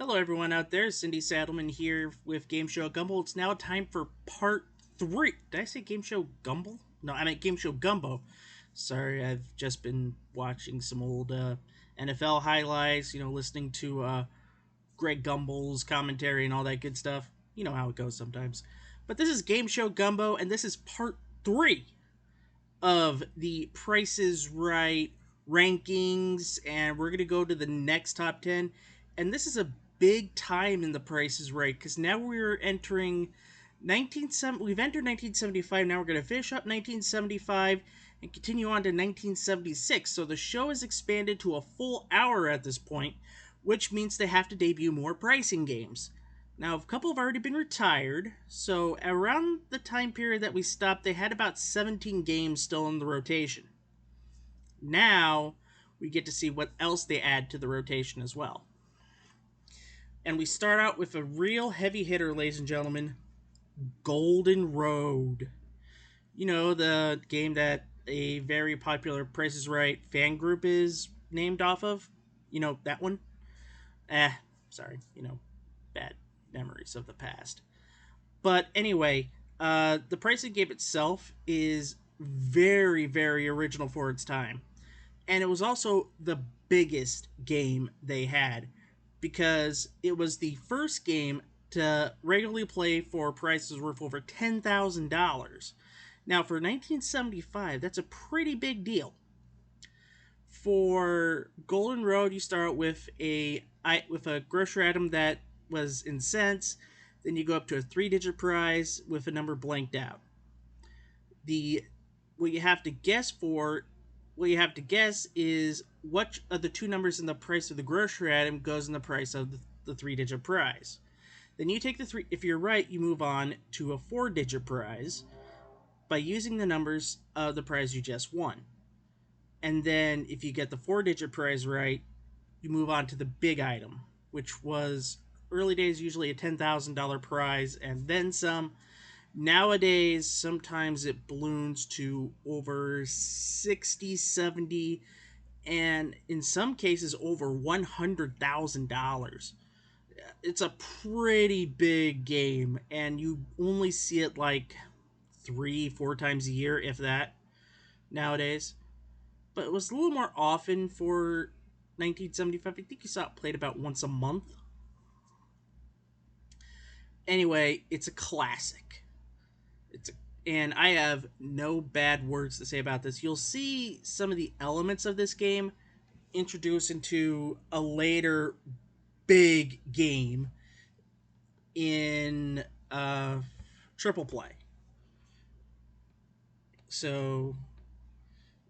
Hello, everyone out there. Cindy Saddleman here with Game Show Gumbo. It's now time for part three. Did I say Game Show Gumbo? No, I meant Game Show Gumbo. Sorry, I've just been watching some old NFL highlights, listening to Greg Gumbel's commentary and all that good stuff. You know how it goes sometimes. But this is Game Show Gumbo, and this is part three of the Price is Right rankings, and we're gonna go to the next top 10. And this is a big time in the Price is Right because now we're entering 1970. We've entered 1975. Now we're gonna finish up 1975 and continue on to 1976. So the show has expanded to a full hour at this point, which means they have to debut more pricing games. Now, a couple have already been retired, so around the time period that we stopped, they had about 17 games still in the rotation. Now, we get to see what else they add to the rotation as well. And we start out with a real heavy hitter, ladies and gentlemen, Golden Road. You know, the game that a very popular Price is Right fan group is named off of? You know, that one? Sorry, bad memories of the past. But anyway, the pricing game itself is very, very original for its time. And it was also the biggest game they had because it was the first game to regularly play for prices worth over $10,000. Now, for 1975, that's a pretty big deal. For Golden Road, you start with a grocery item that was in cents. Then you go up to a three-digit prize with a number blanked out. The what you have to guess for what you have to guess is what of the two numbers in the price of the grocery item goes in the price of the three-digit prize. Then you take the three. If you're right, you move on to a four-digit prize by using the numbers of the prize you just won. And then if you get the four-digit prize right, you move on to the big item, which was early days usually a $10,000 prize and then some. Nowadays, sometimes it balloons to over 60, 70, and in some cases over $100,000. It's a pretty big game, and you only see it like three, four times a year, if that, nowadays. But it was a little more often for 1975. I think you saw it played about once a month. Anyway, it's a classic. It's a, and I have no bad words to say about this. You'll see some of the elements of this game introduced into a later big game in triple play. So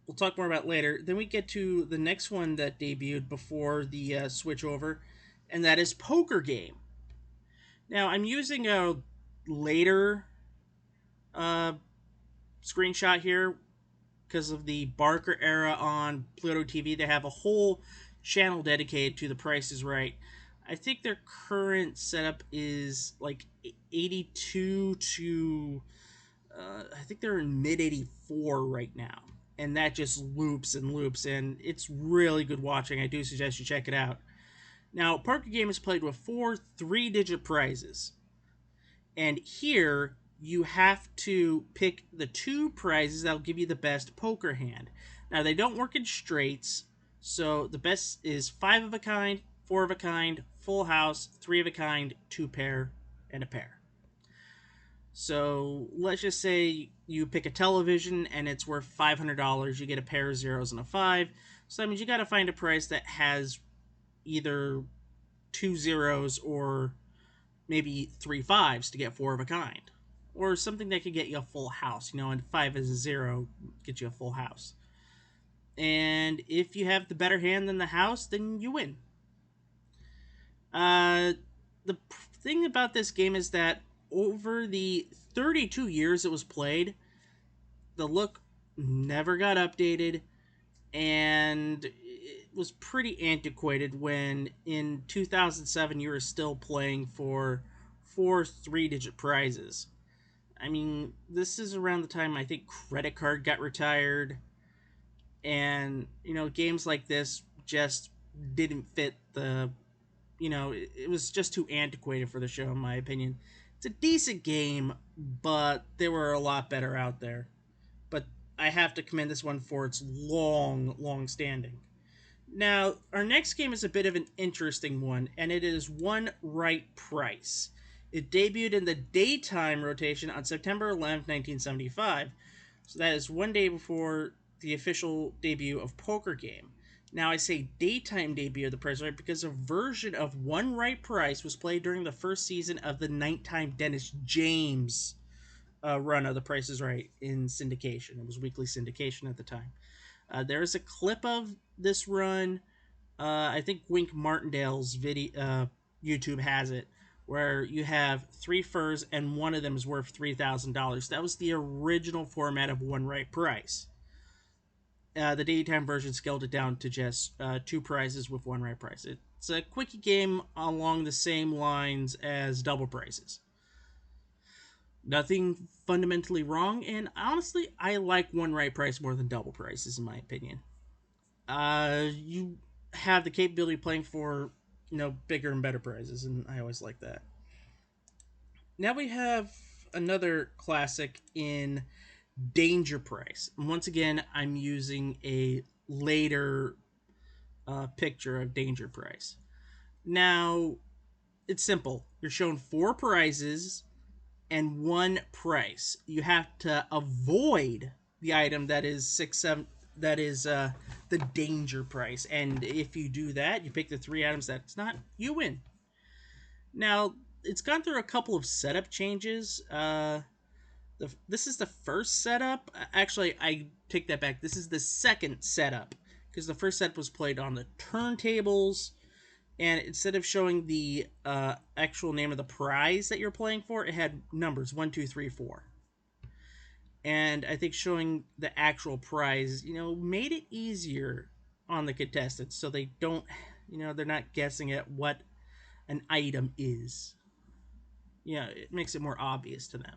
we'll talk more about later. Then we get to the next one that debuted before the switch over, and that is Poker Game. Now I'm using a later uh, screenshot here because of the Barker era on Pluto TV. They have a whole channel dedicated to The Price is Right. I think their current setup is like 82 to I think they're in mid 84 right now. And that just loops and loops, and it's really good watching. I do suggest you check it out. Now, Poker Game is played with four three-digit prizes. And here, you have to pick the two prizes that'll give you the best poker hand. Now, they don't work in straights, so the best is five of a kind, four of a kind, full house, three of a kind, two pair, and a pair. So let's just say you pick a television and it's worth $500. You get a pair of zeros and a five. So that means you got to find a price that has either two zeros or maybe three fives to get four of a kind. Or something that could get you a full house, and five is a zero, get you a full house. And if you have the better hand than the house, then you win. The thing about this game is that over the 32 years it was played, the look never got updated, and it was pretty antiquated when in 2007 you were still playing for four three-digit prizes. I mean, this is around the time I think Credit Card got retired, and games like this just didn't fit the it was just too antiquated for the show, in my opinion. It's a decent game, but there were a lot better out there. But I have to commend this one for its long standing. Now, our next game is a bit of an interesting one, and it is One Right Price. It debuted in the daytime rotation on September 11th, 1975, so that is one day before the official debut of Poker Game. Now, I say daytime debut of The Price is Right because a version of One Right Price was played during the first season of the nighttime Dennis James run of The Price is Right in syndication. It was weekly syndication at the time. There is a clip of this run. I think Wink Martindale's video YouTube has it, where you have three furs and one of them is worth $3,000. That was the original format of One Right Price. The daytime version scaled it down to just two prizes with one right price. It's a quickie game along the same lines as double prizes. Nothing fundamentally wrong, and honestly, I like one right price more than double prices, in my opinion. You have the capability of playing for bigger and better prizes, and I always like that. Now we have another classic in Danger Price. And once again, I'm using a later picture of Danger Price. Now, it's simple. You're shown four prizes and one price. You have to avoid the item that is that is the danger price. And if you do that, you pick the three items that's not, you win. Now, it's gone through a couple of setup changes. This is the first setup. Actually, I take that back. This is the second setup because the first setup was played on the turntables, and instead of showing the actual name of the prize that you're playing for, it had numbers 1, 2, 3, 4. And I think showing the actual prize, made it easier on the contestants, so they don't, they're not guessing at what an item is. It makes it more obvious to them.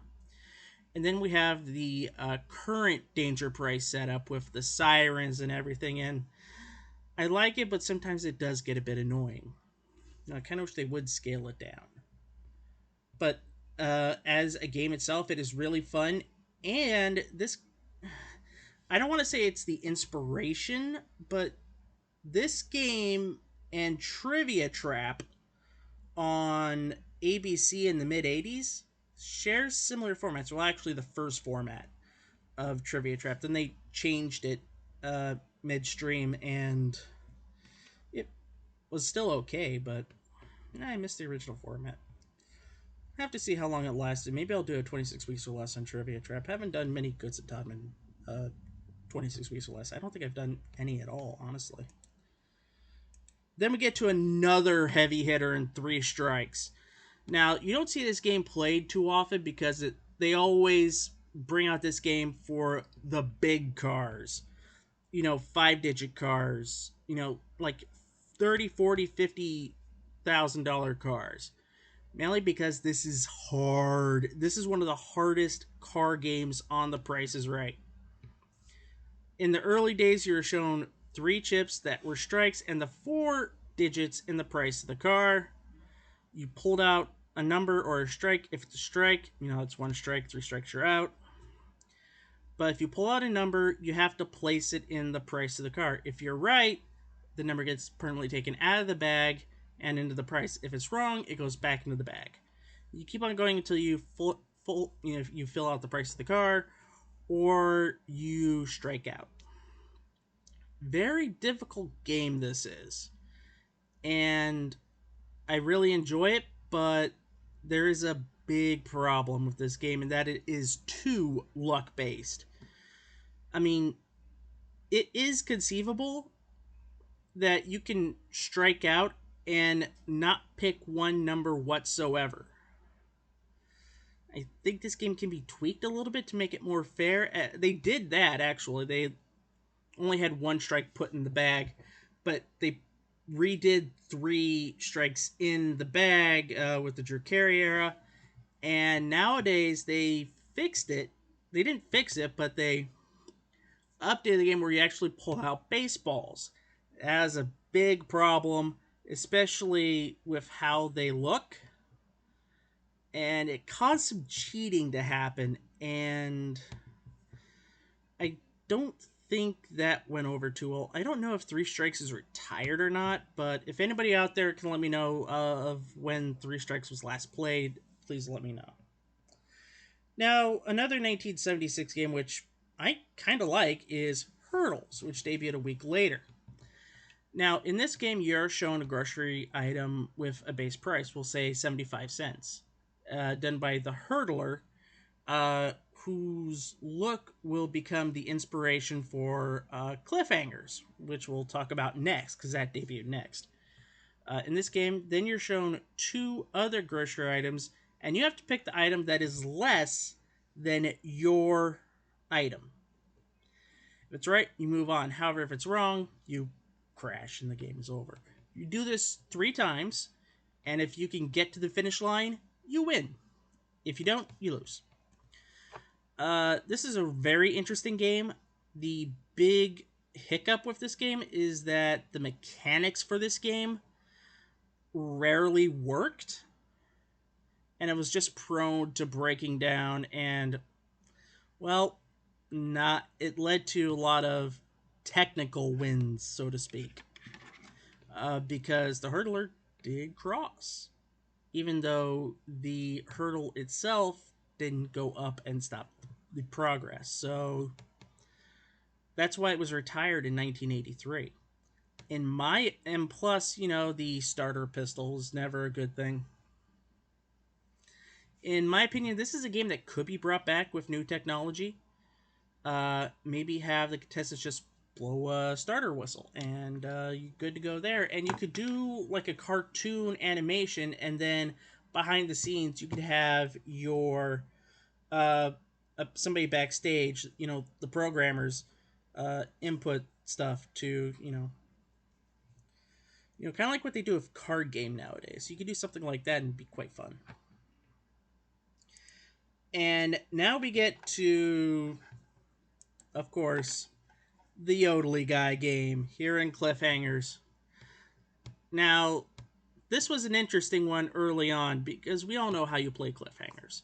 And then we have the current Danger Price setup with the sirens and everything. And I like it, but sometimes it does get a bit annoying. I kind of wish they would scale it down. But as a game itself, it is really fun. And this, I don't want to say it's the inspiration, but this game and Trivia Trap on ABC in the mid 80s shares similar formats. Well, actually, the first format of Trivia Trap. Then they changed it midstream, and it was still okay, but I missed the original format. I have to see how long it lasted. Maybe I'll do a 26 weeks or less on Trivia Trap. I haven't done many Goods of Time in 26 weeks or less. I don't think I've done any at all, honestly. Then we get to another heavy hitter in Three Strikes. Now, you don't see this game played too often because they always bring out this game for the big cars. 5-digit cars, like 30, 40, 50,000 cars. Mainly because this is hard. This is one of the hardest car games on The Price is Right. In the early days, you were shown 3 chips that were strikes and the 4 digits in the price of the car. You pulled out a number or a strike. If it's a strike, it's 1 strike, 3 strikes, you're out. But if you pull out a number, you have to place it in the price of the car. If you're right, the number gets permanently taken out of the bag and into the price. If it's wrong, it goes back into the bag. You keep on going until you you fill out the price of the car or you strike out. Very difficult game this is. And I really enjoy it, but there is a big problem with this game, and that it is too luck based. I mean, it is conceivable that you can strike out and not pick one number whatsoever. I think this game can be tweaked a little bit to make it more fair. They did that, actually. They only had 1 strike put in the bag, but they redid 3 strikes in the bag with the Drew Carey era. And nowadays, they fixed it. They didn't fix it, but they updated the game where you actually pull out baseballs. That is a big problem especially with how they look. And it caused some cheating to happen, and I don't think that went over too well. I don't know if Three Strikes is retired or not, but if anybody out there can let me know of when Three Strikes was last played, please let me know. Now, another 1976 game which I kind of like is Hurdles, which debuted a week later. Now, in this game, you're shown a grocery item with a base price, we'll say 75 cents, done by the hurdler, whose look will become the inspiration for cliffhangers, which we'll talk about next, because that debuted next. In this game, then you're shown two other grocery items, and you have to pick the item that is less than your item. If it's right, you move on. However, if it's wrong, you crash and the game is over. You do this 3 times, and if you can get to the finish line, you win. If you don't, you lose. This is a very interesting game. The big hiccup with this game is that the mechanics for this game rarely worked, and it was just prone to breaking down, and, well, not it led to a lot of technical wins, so to speak, because the hurdler did cross, even though the hurdle itself didn't go up and stop the progress. So that's why it was retired in 1983. And plus, the starter pistol is never a good thing. In my opinion, this is a game that could be brought back with new technology. Maybe have the contestants just blow a starter whistle, and you're good to go there. And you could do like a cartoon animation, and then behind the scenes, you could have your somebody backstage, the programmers, input stuff to kind of like what they do with card game nowadays. You could do something like that and be quite fun. And now we get to, of course, the Yodely Guy game here in Cliffhangers. Now, this was an interesting one early on because we all know how you play Cliffhangers.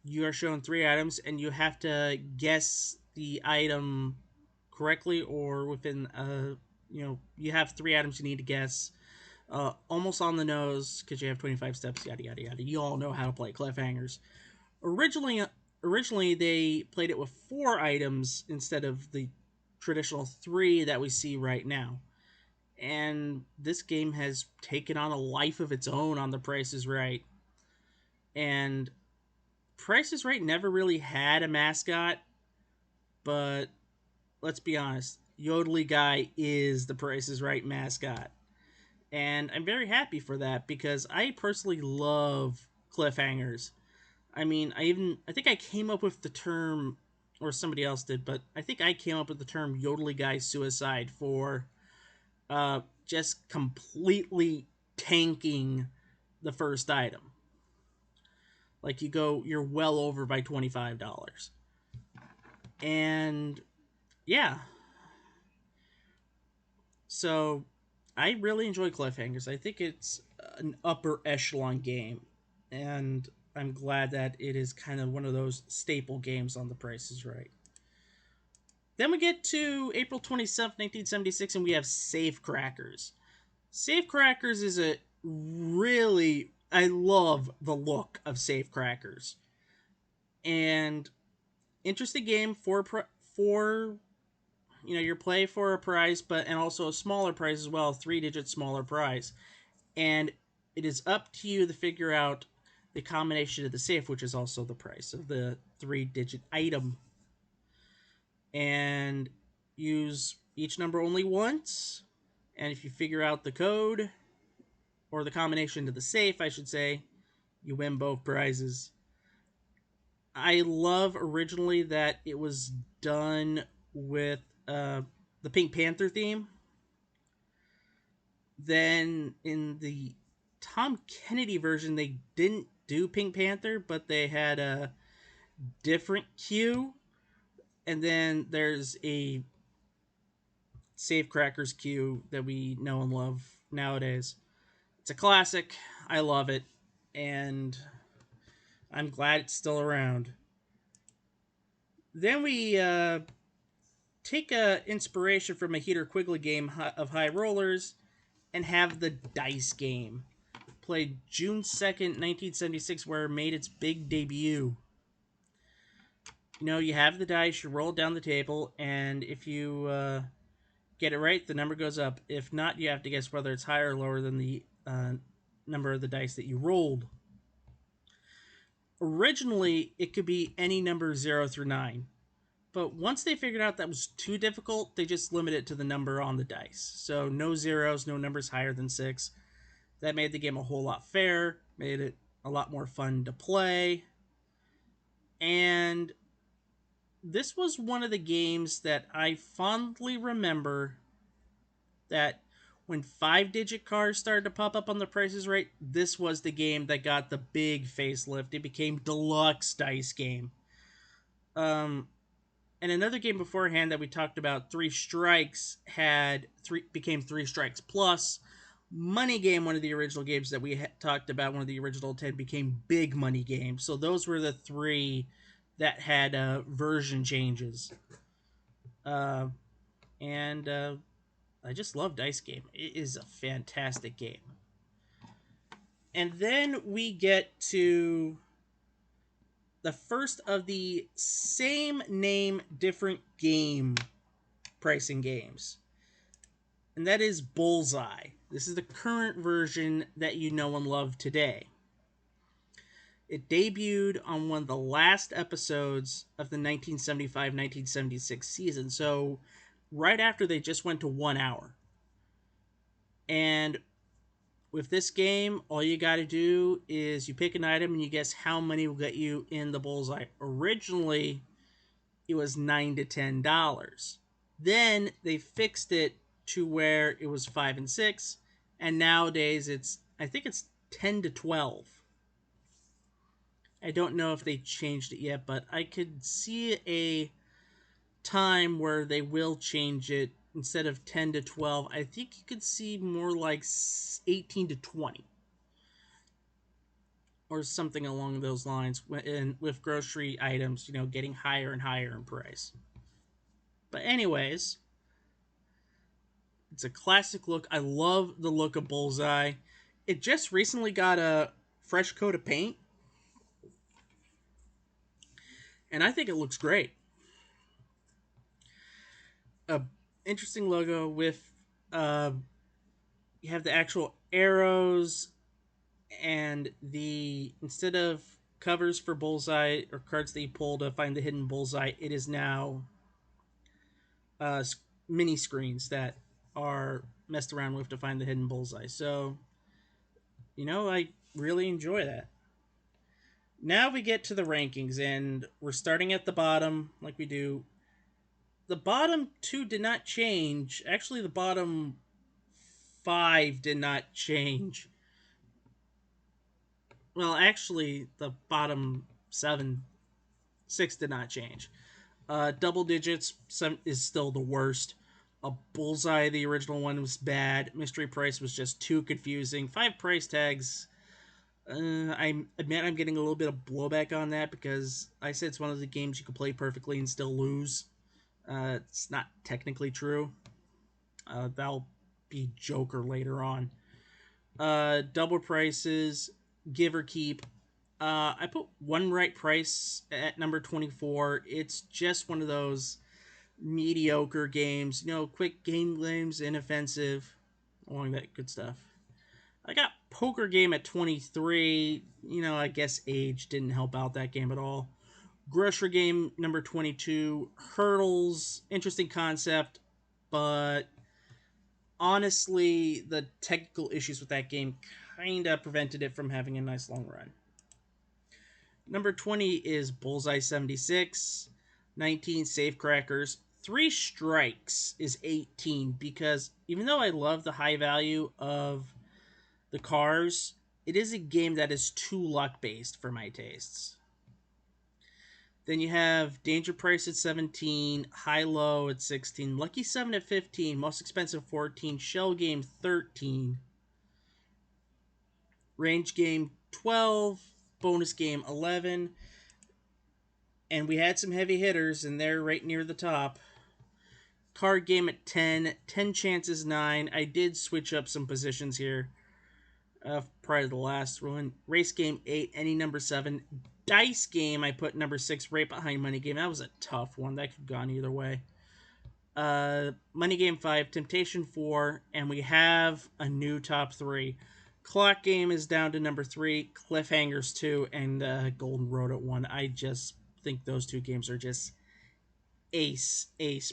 You are shown 3 items and you have to guess the item correctly or within you have 3 items you need to guess, almost on the nose because you have 25 steps, yada yada yada. You all know how to play Cliffhangers. Originally they played it with 4 items instead of the traditional 3 that we see right now, and this game has taken on a life of its own on The Price is Right. And Price is Right never really had a mascot, but let's be honest, Yodely Guy is the Price is Right mascot. And I'm very happy for that because I personally love cliffhangers. I mean, I think I came up with the term, or somebody else did, but I think I came up with the term Yodely Guy suicide for just completely tanking the first item. Like you're well over by $25. And yeah. So I really enjoy Cliffhangers. I think it's an upper echelon game. And I'm glad that it is kind of one of those staple games on The Price is Right. Then we get to April 27th, 1976, and we have Safecrackers. Safecrackers is a really... I love the look of Safecrackers. And interesting game for your play for a prize, but and also a smaller prize as well, 3-digit smaller prize. And it is up to you to figure out the combination of the safe, which is also the price of the 3-digit item. And use each number only once. And if you figure out the code, or the combination to the safe, I should say, you win both prizes. I love originally that it was done with the Pink Panther theme. Then in the Tom Kennedy version, they didn't do Pink Panther, but they had a different cue. And then there's a Safecrackers queue that we know and love nowadays. It's a classic. I love it, and I'm glad it's still around. Then we take a inspiration from a Heater Quigley game of High Rollers and have the dice game. Played June 2nd, 1976, where it made its big debut. You know, you have the dice, you roll down the table, and if you get it right, the number goes up. If not, you have to guess whether it's higher or lower than the number of the dice that you rolled. Originally, it could be any number 0 through 9. But once they figured out that was too difficult, they just limited it to the number on the dice. So no zeros, no numbers higher than 6. That made the game a whole lot fairer, made it a lot more fun to play. And this was one of the games that I fondly remember that when 5-digit cards started to pop up on the prices right, this was the game that got the big facelift. It became deluxe dice game. And another game beforehand that we talked about, Three Strikes, became Three Strikes Plus. Money Game, one of the original games that we talked about, one of the original 10, became Big Money Game. So those were the three that had version changes. And I just love Dice Game. It is a fantastic game. And then we get to the first of the same name, different game pricing games. And that is Bullseye. This is the current version that you know and love today. It debuted on one of the last episodes of the 1975-1976 season, so right after they just went to 1 hour. And with this game, all you got to do is you pick an item and you guess how many will get you in the bullseye. Originally, it was $9 to $10. Then they fixed it to where it was 5 and 6, and nowadays I think it's 10 to 12. I don't know if they changed it yet, but I could see a time where they will change it. Instead of 10 to 12, I think you could see more like 18 to 20 or something along those lines, with grocery items, getting higher and higher in price. But anyways, it's a classic look. I love the look of Bullseye. It just recently got a fresh coat of paint, and I think it looks great. A interesting logo with you have the actual arrows, and instead of covers for Bullseye or cards that you pull to find the hidden Bullseye, it is now uh, mini screens that are messed around with to find the hidden Bullseye. So, I really enjoy that. Now we get to the rankings, and we're starting at the bottom like we do. The bottom two did not change. Actually, the bottom 5 did not change. Well, actually, the bottom 6 did not change. Double digits is still the worst. A Bullseye, the original one, was bad. Mystery Price was just too confusing. 5 price tags. I admit I'm getting a little bit of blowback on that because I said it's one of the games you can play perfectly and still lose. It's not technically true. That'll be Joker later on. Double prices, give or keep. I put one right price at number 24. It's just one of those mediocre games, quick games, inoffensive, along that good stuff. I got Poker Game at 23. I guess age didn't help out that game at all. Grocery Game number 22. Hurdles, interesting concept, but honestly, the technical issues with that game kind of prevented it from having a nice long run. Number 20 is Bullseye 76. 19, Safecrackers. Three Strikes is 18 because even though I love the high value of the cars, it is a game that is too luck based for my tastes. Then you have Danger Price at 17, High Low at 16, Lucky 7 at 15, Most Expensive 14, Shell Game 13, Range Game 12, Bonus Game 11, and we had some heavy hitters, and they're right near the top. Card Game at 10, 10 Chances 9. I did switch up some positions here prior to the last one. Race Game 8, Any Number 7. Dice Game, I put number 6 right behind Money Game. That was a tough one. That could have gone either way. Money Game 5, Temptation 4, and we have a new top 3. Clock Game is down to number 3, Cliffhangers 2, and Golden Road at 1. I just think those two games are just ace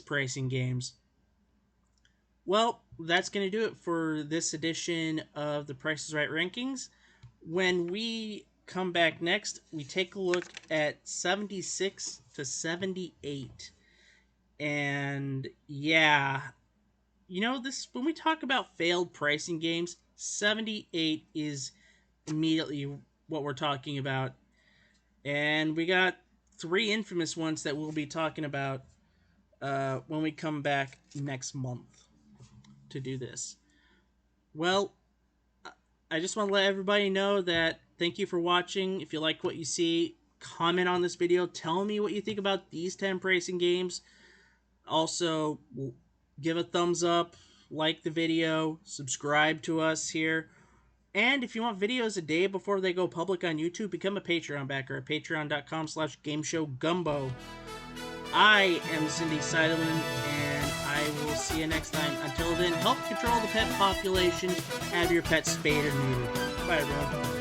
pricing games. Well, that's going to do it for this edition of the Price is Right rankings. When we come back next, we take a look at 76 to 78. And yeah, this when we talk about failed pricing games, 78 is immediately what we're talking about. And we got 3 infamous ones that we'll be talking about when we come back next month to do this. Well, I just want to let everybody know that thank you for watching. If you like what you see, comment on this video. Tell me what you think about these 10 pricing games. Also, give a thumbs up, like the video, subscribe to us here. And if you want videos a day before they go public on YouTube, become a Patreon backer at patreon.com/GameShowGumbo. I am Cindy Seidelman, and I will see you next time. Until then, help control the pet population. Have your pet spayed or neutered. Bye, everyone.